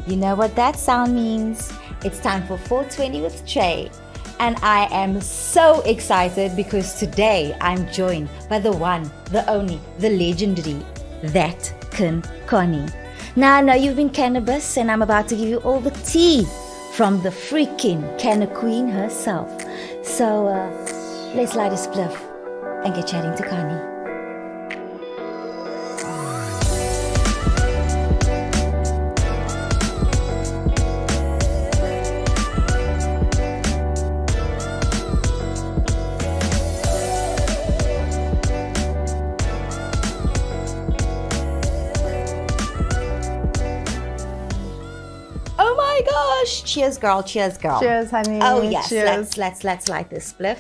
You know what that sound means? It's time for 420 with Trey. And I am so excited because today I'm joined by the one, the only, the legendary, that Connie. Now I know you've been Cannabis and I'm about to give you all the tea from the freaking Canna Queen herself. So let's light a spliff and get chatting to Connie. Oh my gosh! Cheers, girl. Cheers, girl. Cheers, honey. Oh yes, Cheers. let's light this spliff.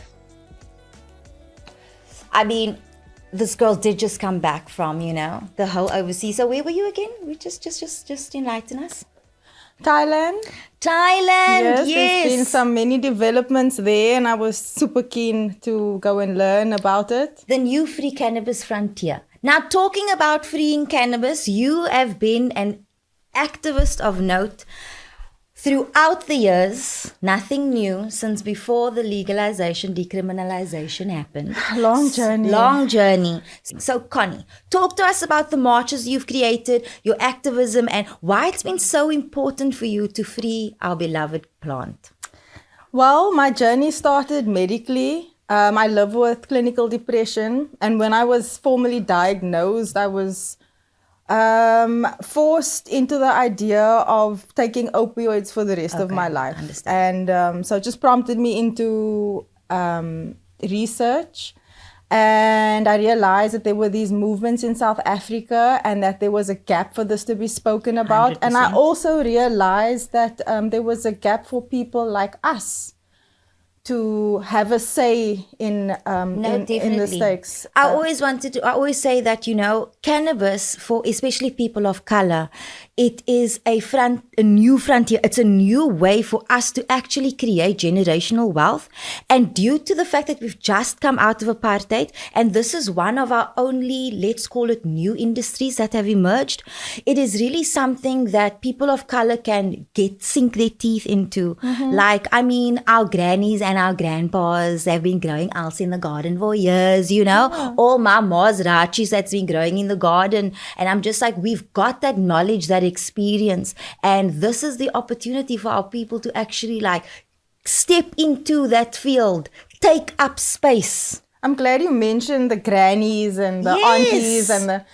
I mean, this girl did just come back from, the whole overseas. So where were you again? We just enlighten us. Thailand. Thailand, yes. There's been some many developments there, and I was super keen to go and learn about it. The new free cannabis frontier. Now, talking about freeing cannabis, you have been an activist of note throughout the years. Nothing new since before the legalization, decriminalization happened. Long journey. So, Connie, talk to us about the marches you've created, your activism, and why it's been so important for you to free our beloved plant. Well, my journey started medically. I live with clinical depression, and when I was formally diagnosed, I was forced into the idea of taking opioids for the rest of my life. And so it just prompted me into research. And I realized that there were these movements in South Africa and that there was a gap for this to be spoken about. 100%. And I also realized that there was a gap for people like us to have a say in the stakes. I always say that, cannabis for especially people of color, it is a new frontier. It's a new way for us to actually create generational wealth. And due to the fact that we've just come out of apartheid, and this is one of our only, let's call it, new industries that have emerged, it is really something that people of color can sink their teeth into. Like, our grannies and our grandpas have been growing else in the garden for years, all my ma's rachis that's been growing in the garden. And I'm just like, we've got that knowledge, that experience. And this is the opportunity for our people to actually step into that field, take up space. I'm glad you mentioned the grannies and the aunties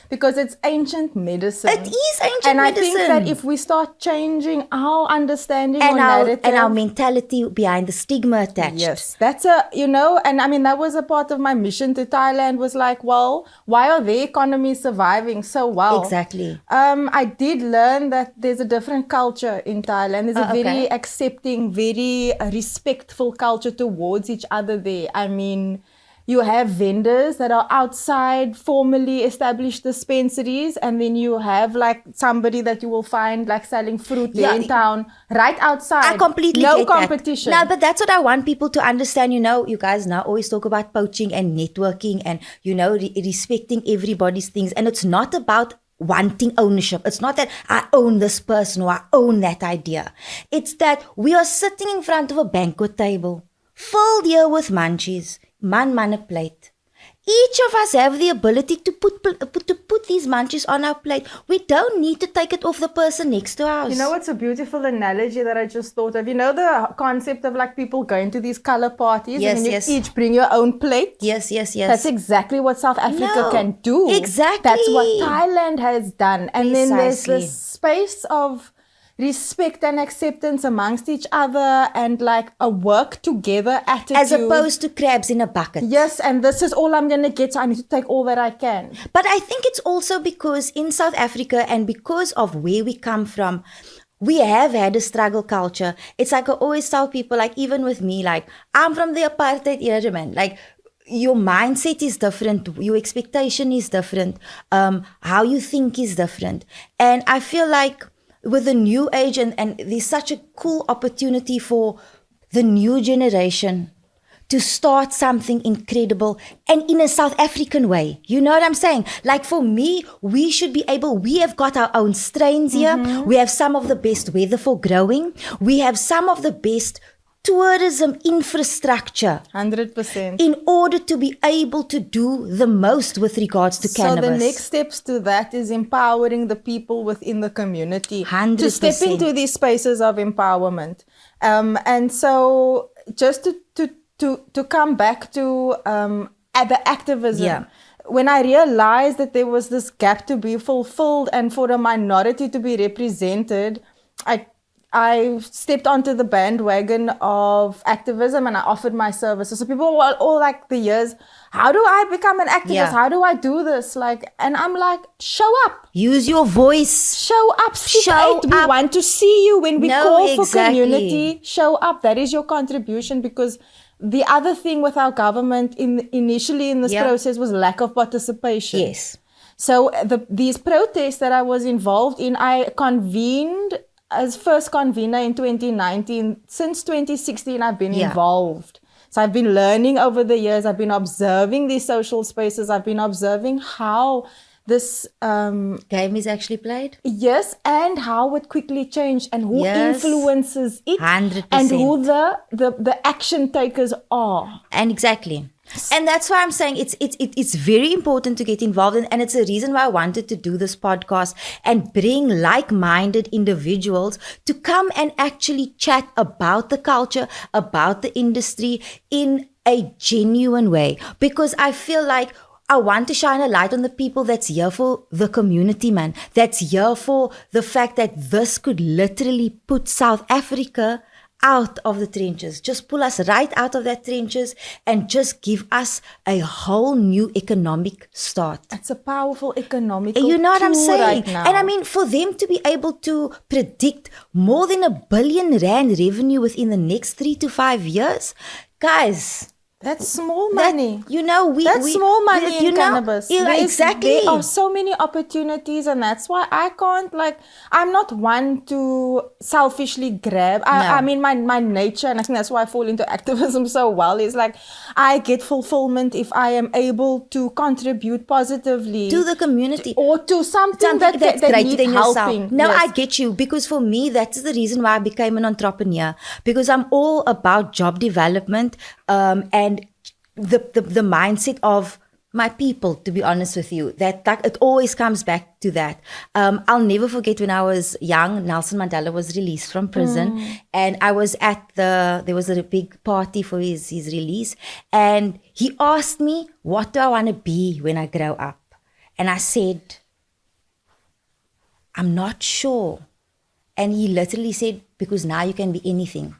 because it's ancient medicine. It is ancient medicine. And I think that if we start changing our understanding and our mentality behind the stigma attached. Yes, that's that was a part of my mission to Thailand was like, well, why are their economies surviving so well? Exactly. I did learn that there's a different culture in Thailand. There's a very accepting, very respectful culture towards each other there. You have vendors that are outside formally established dispensaries, and then you have somebody that you will find selling fruit there in town, right outside. I completely no get competition. That. No, but that's what I want people to understand. You guys now always talk about poaching and networking and, respecting everybody's things. And it's not about wanting ownership. It's not that I own this person or I own that idea. It's that we are sitting in front of a banquet table filled here with munchies. Man a plate. Each of us have the ability to put these munchies on our plate. We don't need to take it off the person next to us. What's a beautiful analogy that I just thought of? The concept of people going to these color parties and you each bring your own plate? Yes. That's exactly what South Africa can do. Exactly. That's what Thailand has done. And then there's this space of respect and acceptance amongst each other and a work together attitude. As opposed to crabs in a bucket. Yes, and this is all I'm going to get, so I need to take all that I can. But I think it's also because in South Africa and because of where we come from, we have had a struggle culture. It's I always tell people, even with me, I'm from the apartheid era, man. Your mindset is different. Your expectation is different. How you think is different. And I feel with the new age and there's such a cool opportunity for the new generation to start something incredible and in a South African way. You know what I'm saying? Like for me, we have got our own strains here. We have some of the best weather for growing. We have some of the best tourism infrastructure 100%. in order to be able to do the most with regards to cannabis. So the next steps to that is empowering the people within the community 100%. to step into these spaces of empowerment. And so just to come back to the activism. Yeah. When I realized that there was this gap to be fulfilled and for a minority to be represented, I stepped onto the bandwagon of activism and I offered my services. So people were all like the years, how do I become an activist? Yeah. How do I do this? And I'm like, show up. Use your voice. Show up. Show We up. want to see you when we No, call for exactly. community. Show up. That is your contribution, because the other thing with our government initially in this process was lack of participation. Yes. So these protests that I was involved in, I convened as first convener in 2019. Since 2016, I've been involved. So I've been learning over the years. I've been observing these social spaces. I've been observing how this game is actually played. Yes, and how it quickly changed and who influences it 100%. and who the action takers are. And exactly. And that's why I'm saying it's very important to get involved in, and it's a reason why I wanted to do this podcast and bring like-minded individuals to come and actually chat about the culture, about the industry in a genuine way. Because I feel like I want to shine a light on the people that's here for the community, man. That's here for the fact that this could literally put South Africa out of the trenches. Just pull us right out of that trenches and just give us a whole new economic start. It's a powerful economic You know what I'm tool saying? right now. And I mean, for them to be able to predict more than R1 billion revenue within the next 3 to 5 years, guys, that's small money. That's small money in cannabis. Exactly. There are so many opportunities, and that's why I can't, I'm not one to selfishly grab. I mean, my nature, and I think that's why I fall into activism so well, is I get fulfillment if I am able to contribute positively to the community or to something that's that greater needs than helping. yourself. No, I get you, because for me, that's the reason why I became an entrepreneur, because I'm all about job development, and the mindset of my people, to be honest with you, that it always comes back to that. I'll never forget when I was young, Nelson Mandela was released from prison, and I was there was a big party for his release, and he asked me, what do I want to be when I grow up? And I said, I'm not sure. And he literally said, because now you can be anything.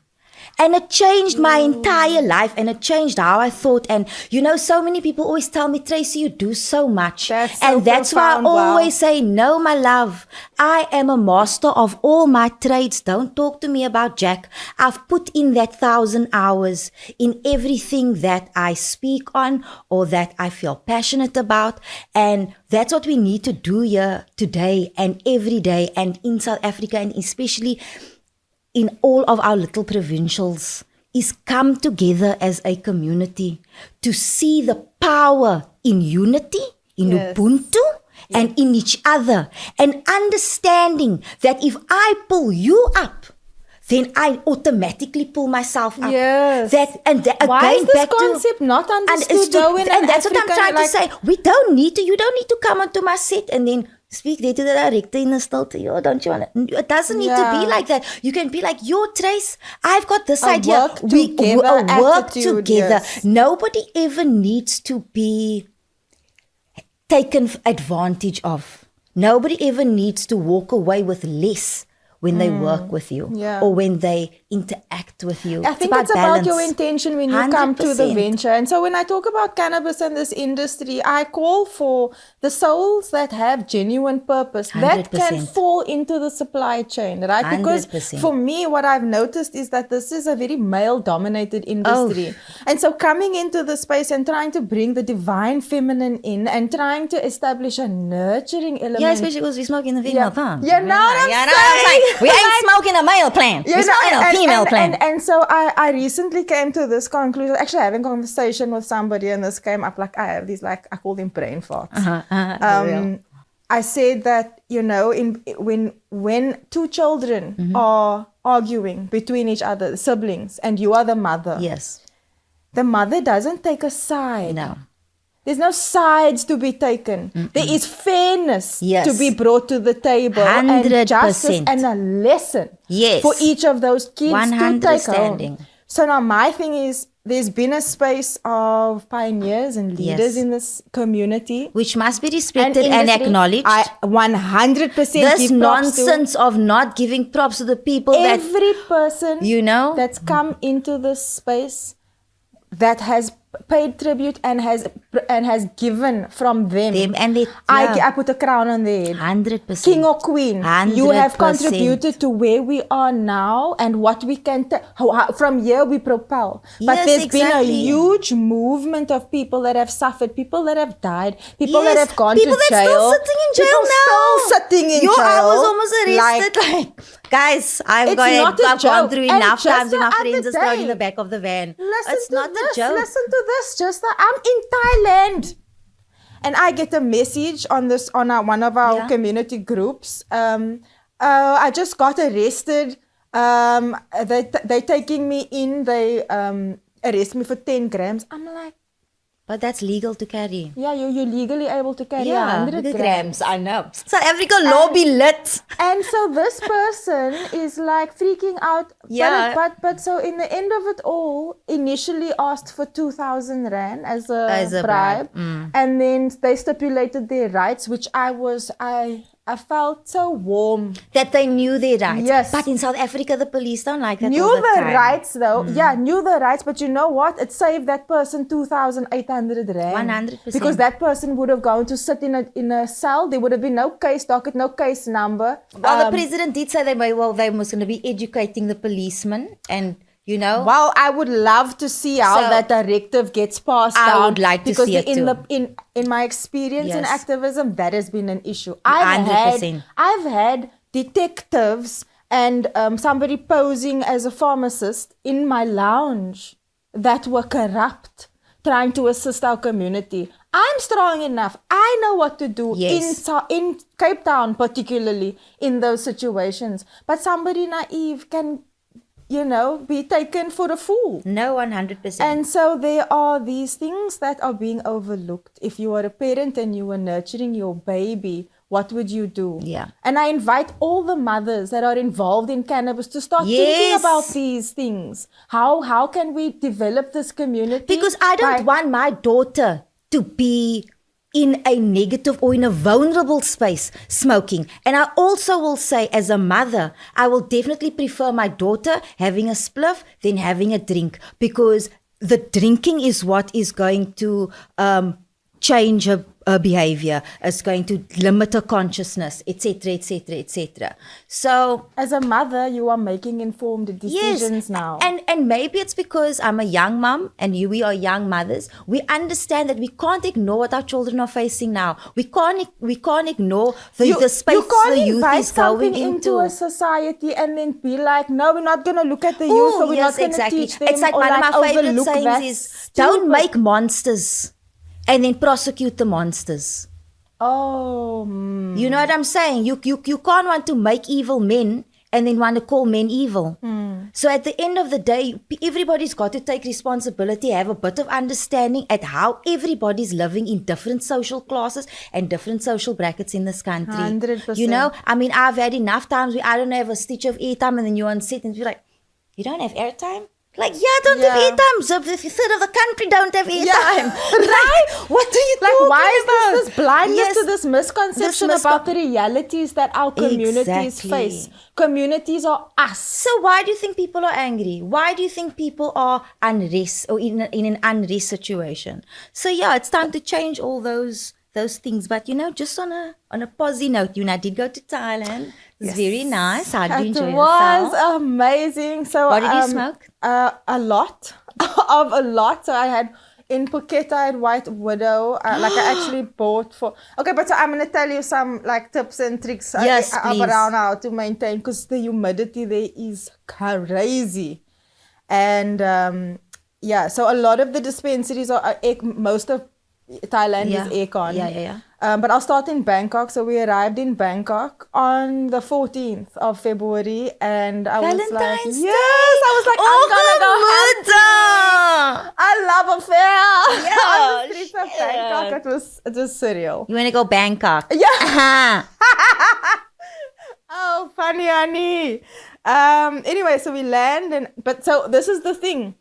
And it changed my entire life, and it changed how I thought. And so many people always tell me, Tracy, you do so much. That's why I profound. always say, no, my love, I am a master of all my trades. Don't talk to me about Jack. I've put in that 1,000 hours in everything that I speak on or that I feel passionate about. And that's what we need to do here today and every day, and in South Africa, and especially in all of our little provincials, is come together as a community to see the power in unity, in Ubuntu, and in each other, and understanding that if I pull you up, then I automatically pull myself up. Yes. Why is this concept not understood though in and that's African, what I'm trying to say. You don't need to come onto my set and then speak there to the director in the stilte. Don't you want to? It doesn't need to be like that. You can be like, Trace, I've got this idea. We work together. Yes. Nobody ever needs to be taken advantage of. Nobody ever needs to walk away with less when they work with you or when they interact with you. I think it's about your intention when you come to the venture. And so when I talk about cannabis and this industry, I call for the souls that have genuine purpose 100%. That can fall into the supply chain, right? Because 100%. For me, what I've noticed is that this is a very male-dominated industry. And so coming into the space and trying to bring the divine feminine in and trying to establish a nurturing element. Yeah, especially because we smoke in the female farm. You know what I'm saying? We ain't smoking a male plant. We're smoking a female plant. And so I recently came to this conclusion, actually having a conversation with somebody, and this came up, like I have these, like, I call them brain farts. I said that, you know, when two children are arguing between each other, siblings, and you are the mother. Yes. The mother doesn't take a side. No. There's no sides to be taken. There is fairness to be brought to the table. 100%. And justice and a lesson for each of those kids to take home. So now my thing is, there's been a space of pioneers and leaders in this community, which must be respected and acknowledged. I 100% this nonsense of not giving props to the people every person, you know, that's come into this space, that has paid tribute and has given from them. And I put a crown on their head. 100%. King or queen, 100%. you have contributed to where we are now and what we can from here we propel. But there's been a huge movement of people that have suffered, people that have died, people that have gone to jail. People still sitting in jail now. Still sitting in jail. I was almost arrested. Guys, I've gone through enough times with my friends just thrown in the back of the van. It's not a joke. Listen to this. Just that I'm in Thailand, and I get a message on one of our community groups. I just got arrested. They taking me in. They arrest me for 10 grams. I'm like, but that's legal to carry. Yeah, you're legally able to carry 100 grams. I know. South Africa law be lit. And so this person is like freaking out. Yeah. But so in the end of it all, initially asked for 2,000 rand as a bribe. And then they stipulated their rights, which I felt so warm. That they knew their rights. Yes. But in South Africa, the police don't like that. Knew all the the time. rights though. Yeah, knew the rights. But you know what? It saved that person 2,800 rand. 100%. Because that person would have gone to sit in a cell. There would have been no case docket, no case number. Well, the president did say they was going to be educating the policemen and... You know? Well, I would love to see how that directive gets passed down. I would like to see it too. In my experience in activism, that has been an issue. 100%. I've had detectives and somebody posing as a pharmacist in my lounge that were corrupt, trying to assist our community. I'm strong enough. I know what to do in Cape Town, particularly in those situations. But somebody naive can... be taken for a fool. No, 100%. And so there are these things that are being overlooked. If you are a parent and you are nurturing your baby, what would you do? Yeah. And I invite all the mothers that are involved in cannabis to start thinking about these things. How can we develop this community? Because I don't want my daughter to be in a negative or in a vulnerable space smoking. And I also will say, as a mother, I will definitely prefer my daughter having a spliff than having a drink, because the drinking is what is going to change her behavior. It's going to limit her consciousness, etc., etc., etc. So, as a mother, you are making informed decisions now. And maybe it's because I'm a young mom and we are young mothers. We understand that we can't ignore what our children are facing now. We can't ignore the space the youth is going into a society and then be like, no, we're not going to look at the youth, so we're not going to teach them. It's like one of my favorite sayings is, don't make monsters and then prosecute the monsters. Oh. You know what I'm saying? You can't want to make evil men and then want to call men evil. So at the end of the day, everybody's got to take responsibility, have a bit of understanding at how everybody's living in different social classes and different social brackets in this country. 100%. You know, I mean, I've had enough times where I don't have a stitch of airtime and then you're on set and you're like, you don't have airtime? Like, I don't have airtime. So the third of the country don't have airtime. Right? What do you why is this blindness to this misconception about the realities that our communities face? Communities are us. So why do you think people are angry? Why do you think people are unrest or in an unrest situation? So it's time to change all those things. But just on a positive note, I did go to Thailand. It's very nice. How did you enjoy yourself? It was amazing. So what did you smoke? A lot. So I had in Phuket I had White Widow. Like I actually bought for. Okay, but so I'm gonna tell you some like tips and tricks Yes, please. around how to maintain, because the humidity there is crazy, and yeah. So a lot of the dispensaries are most of Thailand is aircon. Yeah. But I'll start in Bangkok. So we arrived in Bangkok on the 14th of February, and I was like, Valentine's yes, I was like, I'm gonna go have I love affair. Yeah, On the streets of Bangkok. It was surreal. You want to go Bangkok? Yeah. Oh, funny, honey. Anyway, so we land, but so this is the thing.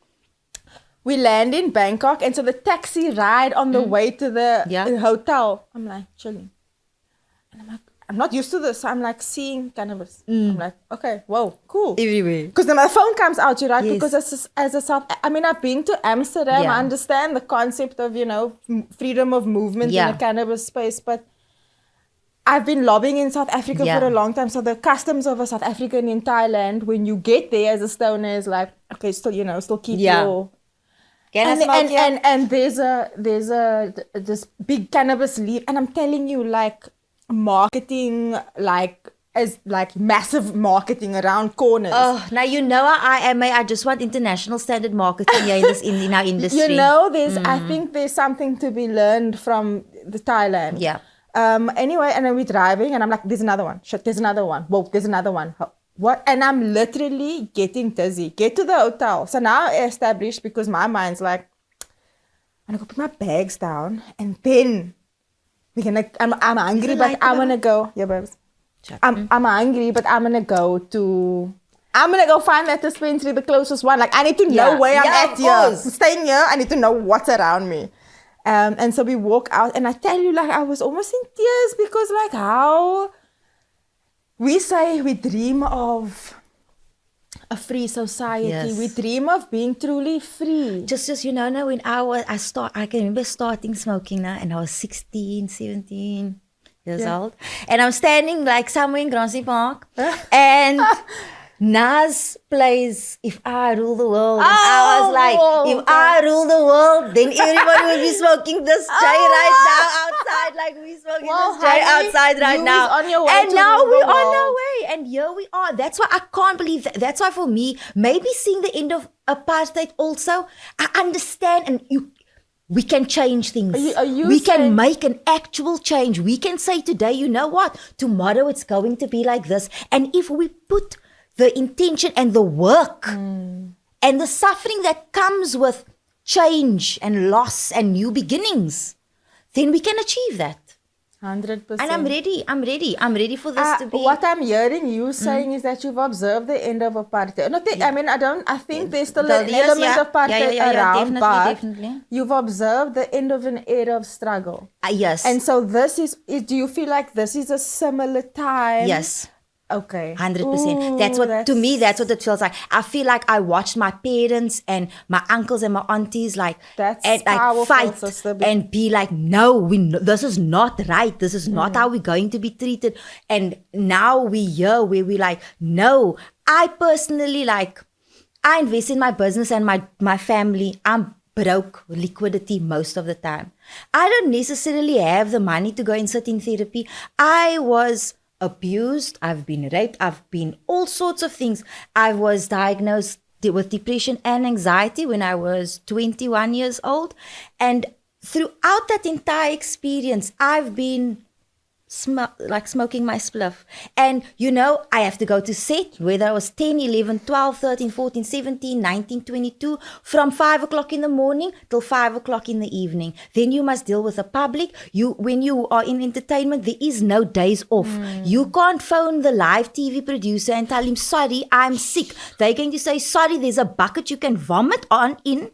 We land in Bangkok, and so the taxi ride on the way to the hotel, I'm like chilling. And I'm like, I'm not used to this. So I'm like seeing cannabis. I'm like, okay, whoa, cool. Everywhere. Because then my phone comes out, right? Yes. Because as a South, I mean, I've been to Amsterdam. Yeah. I understand the concept of, freedom of movement in the cannabis space, but I've been lobbying in South Africa for a long time. So the customs of a South African in Thailand, when you get there as a stoner, is like, okay, still keep your... And there's this big cannabis leaf, and I'm telling you, like marketing, as massive marketing around corners. Oh, now you know I am. I just want international standard marketing here in our industry. I think there's something to be learned from the Thailand. Yeah. Anyway, and then we're driving, and I'm like, there's another one. Shit, there's another one. Whoa, there's another one. What? And I'm literally getting dizzy. Get to the hotel. So now I established, because my mind's like, I'm gonna go put my bags down, and then I'm hungry, but I'm gonna go. Yeah, babes. I'm hungry, but I'm gonna go find that dispensary, the closest one. Like I need to know where I'm at here. I'm staying here. I need to know what's around me. And so we walk out, and I tell you, like I was almost in tears, because like how we say we dream of a free society. Yes. We dream of being truly free. Just now when I can remember starting smoking now, and I was 16, 17 years old, and I'm standing like somewhere in Grassy Park, and Nas plays "If I Rule the World." And I was like, if I rule the world, then everybody will be smoking this J right now outside, like we smoking this J outside right now. On your way and to now rule we're the on world. our way, and here we are. That's why I can't believe that. That's why for me, maybe seeing the end of apartheid also, I understand, and we can change things. We can make an actual change. We can say today, you know what? Tomorrow it's going to be like this. And if we put the intention and the work and the suffering that comes with change and loss and new beginnings, then we can achieve that. 100%. And I'm ready for this to be. What I'm hearing you saying is that you've observed the end of apartheid. I think there's still an element of apartheid around, definitely. You've observed the end of an era of struggle. Yes. And so do you feel like this is a similar time? Yes. Okay. 100%. To me, that's what it feels like. I feel like I watched my parents and my uncles and my aunties fight sister. and be like, no, this is not right. This is not how we're going to be treated. And now we're here where we're like, no. I personally I invest in my business and my family. I'm broke liquidity most of the time. I don't necessarily have the money to go and sit in therapy. I was abused, I've been raped, I've been all sorts of things. I was diagnosed with depression and anxiety when I was 21 years old. And throughout that entire experience, I've been smoking my spliff. And I have to go to set, whether I was 10, 11, 12, 13, 14, 17, 19, 22, from 5 o'clock in the morning till 5 o'clock in the evening. Then you must deal with the public. When you are in entertainment, there is no days off. You can't phone the live TV producer and tell him, sorry, I'm sick. They're going to say, sorry, there's a bucket you can vomit in,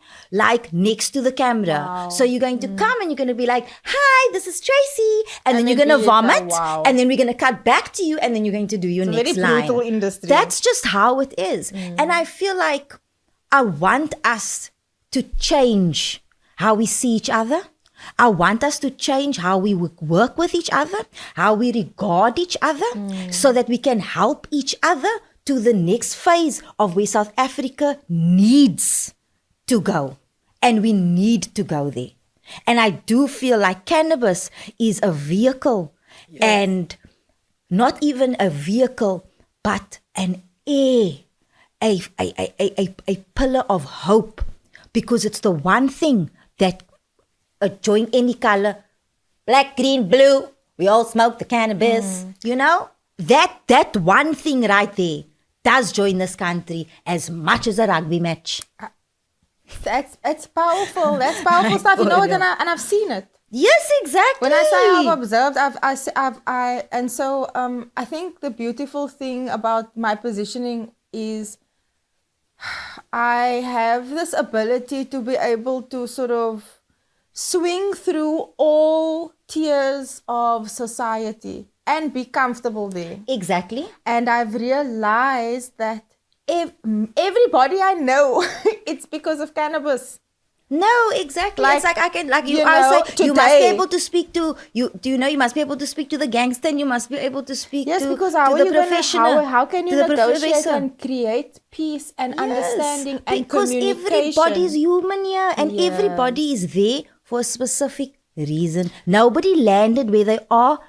next to the camera. Wow. So you're going to come and you're going to be like, hi, this is Tracy. And then you're going to vomit. And then we're going to cut back to you, and then you're going to do your next line. Very brutal industry. That's just how it is. And I feel like I want us to change how we see each other. I want us to change how we work with each other, how we regard each other, so that we can help each other to the next phase of where South Africa needs to go. and we need to go there. And I do feel like cannabis is a vehicle, and not even a vehicle, but an air, a pillar of hope, because it's the one thing that join any color, black, green, blue, we all smoke the cannabis, you know? That one thing right there does join this country as much as a rugby match. It's powerful. That's powerful stuff. You know what? And I've seen it. Yes, exactly. When I say I've observed, I think the beautiful thing about my positioning is I have this ability to be able to sort of swing through all tiers of society and be comfortable there. Exactly. And I've realized that everybody I know, it's because of cannabis. No, exactly. It's like I can, like you must be able to speak to you. Do you know you must be able to speak to the gangster, and you must be able to speak to because the professional. How can you negotiate and create peace and understanding and communication? Because everybody's human here, and everybody is there for a specific reason. Nobody landed where they are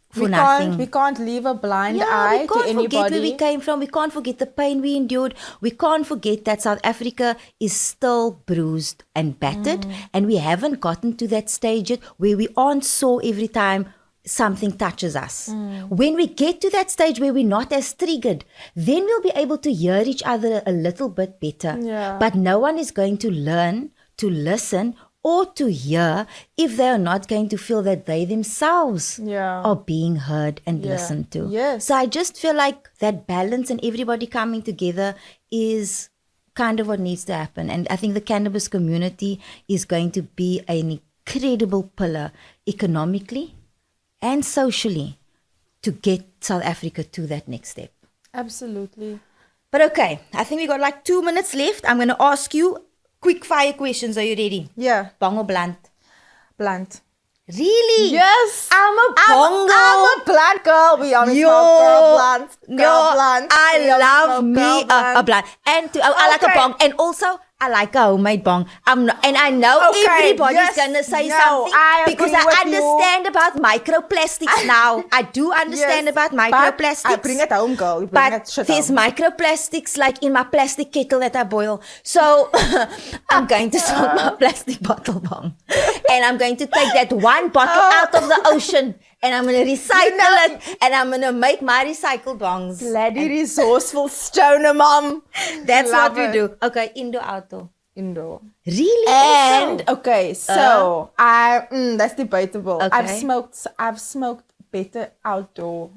for nothing. We can't leave a blind eye to anybody. We can't forget where we came from. We can't forget the pain we endured. We can't forget that South Africa is still bruised and battered, and we haven't gotten to that stage yet where we aren't sore every time something touches us. When we get to that stage where we're not as triggered, then we'll be able to hear each other a little bit better. Yeah. But no one is going to learn to listen or to hear if they are not going to feel that they themselves are being heard and listened to. Yes. So I just feel like that balance and everybody coming together is kind of what needs to happen. And I think the cannabis community is going to be an incredible pillar economically and socially to get South Africa to that next step. Absolutely. But okay, I think we got like 2 minutes left. I'm going to ask you quick fire questions. Are you ready? Yeah. Bong or blunt? Blunt. Really? Yes. I'm a bong girl. I'm a blunt girl. We always smoke girl blunt. Blunt. I love me a blunt. And I like a bong. And also, I like a homemade bong. And I know everybody's going to say something because I understand about microplastics now. I do understand about microplastics. I bring it home, girl. But there's microplastics like in my plastic kettle that I boil. So I'm going to smoke my plastic bottle bong. And I'm going to take that one bottle out of the ocean. And I'm going to recycle it. And I'm going to make my recycled bongs. Bloody resourceful stoner, mom. That's what we do. Okay, indoor, outdoor. Indoor. Really? And so that's debatable. Okay. I've smoked better outdoor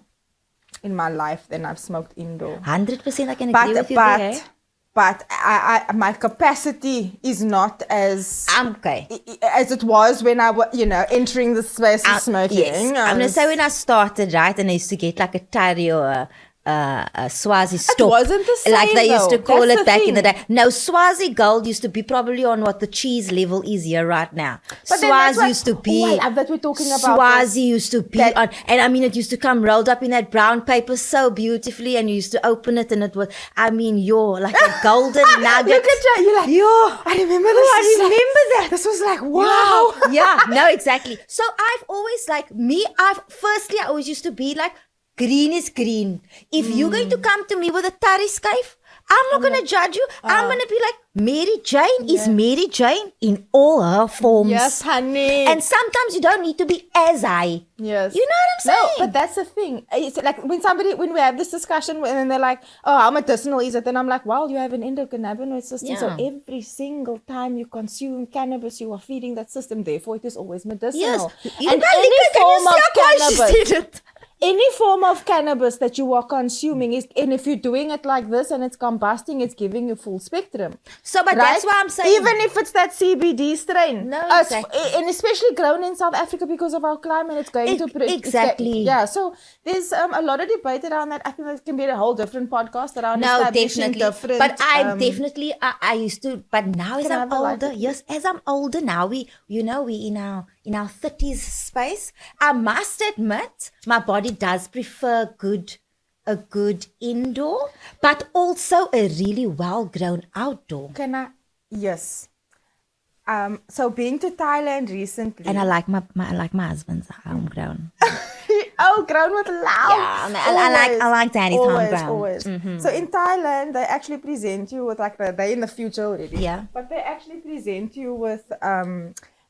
in my life than I've smoked indoor. 100% I can agree with you there. But my capacity is not as okay as it was when I was, entering the space of smoking. Yes. I'm going to say when I started, right, and I used to get like a Thurday or a Swazi stop. It wasn't the same, like they used to call That's it back thing. in the day. No, Swazi Gold used to be probably on what the cheese level is here right now. But Swazi used to be. I love that we're talking about Swazi used to be on, and I mean, it used to come rolled up in that brown paper so beautifully, and you used to open it, and it was, I mean, you're like a golden nugget. Look at you, you're like, I remember this. I remember that. This was like, wow. Yeah, no, exactly. So I've always I always used to be like, green is green. If you're going to come to me with a Thurday scarf, I'm not going to judge you. I'm going to be like, Mary Jane is Mary Jane in all her forms. Yes, honey. And sometimes you don't need to be as I. Yes. You know what I'm saying? No, but that's the thing. It's like when we have this discussion and then they're like, oh, how medicinal is it? And I'm like, well, you have an endocannabinoid system. Yeah. So every single time you consume cannabis, you are feeding that system. Therefore, it is always medicinal. Yes. And any form of cannabis that you are consuming is, and if you're doing it like this and it's combusting, it's giving you full spectrum. So, but that's why I'm saying, even if it's that CBD strain, No, exactly. and especially grown in South Africa because of our climate, it's going to exactly. So there's a lot of debate around that. I think that can be a whole different podcast around definitely. different. But I'm definitely I used to. But now as I'm older, as I'm older now, we in our 30s space. I must admit, my body does prefer a good indoor, but also a really well grown outdoor. Yes. So being to Thailand recently. And I like my husband's homegrown. Oh, grown with love. Yeah, I like daddy's homegrown. Always. So in Thailand, they actually present you with like they're in the future already. Yeah. But they actually present you with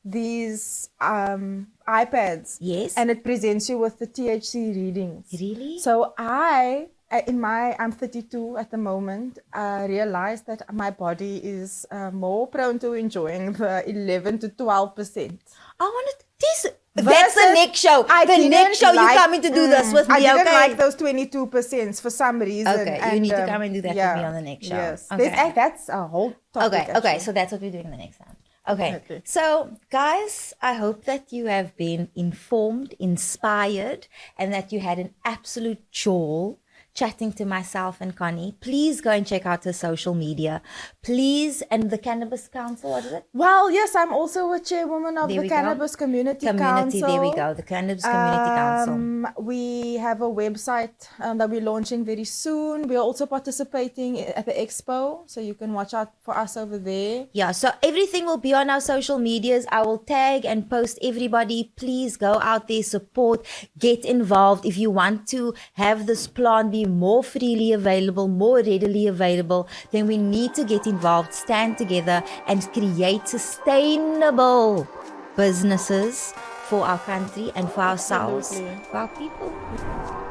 these iPads. Yes. And it presents you with the THC readings. Really? So I'm 32 at the moment. I realized that my body is more prone to enjoying the 11 to 12%. I wanted this. That's the next show. The next show you're coming to do this with me, I didn't okay? like those 22% for some reason. Okay, you need to come and do that with me on the next show. Yes, Okay. that's a whole topic. Okay, so that's what we're doing the next time. Okay, Definitely. so guys, I hope that you have been informed, inspired, and that you had an absolute joy chatting to myself and Connie. Please go and check out her social media. Please, and the Cannabis Council, what is it? Well, yes, I'm also a chairwoman of the Cannabis Community Council. There we go, the Cannabis Community Council. We have a website that we're launching very soon. We're also participating at the expo, so you can watch out for us over there. Yeah, so everything will be on our social medias. I will tag and post everybody. Please go out there, support, get involved. If you want to have this plant be more freely available, more readily available, then we need to get involved, stand together, and create sustainable businesses for our country and for ourselves, Absolutely. for our people.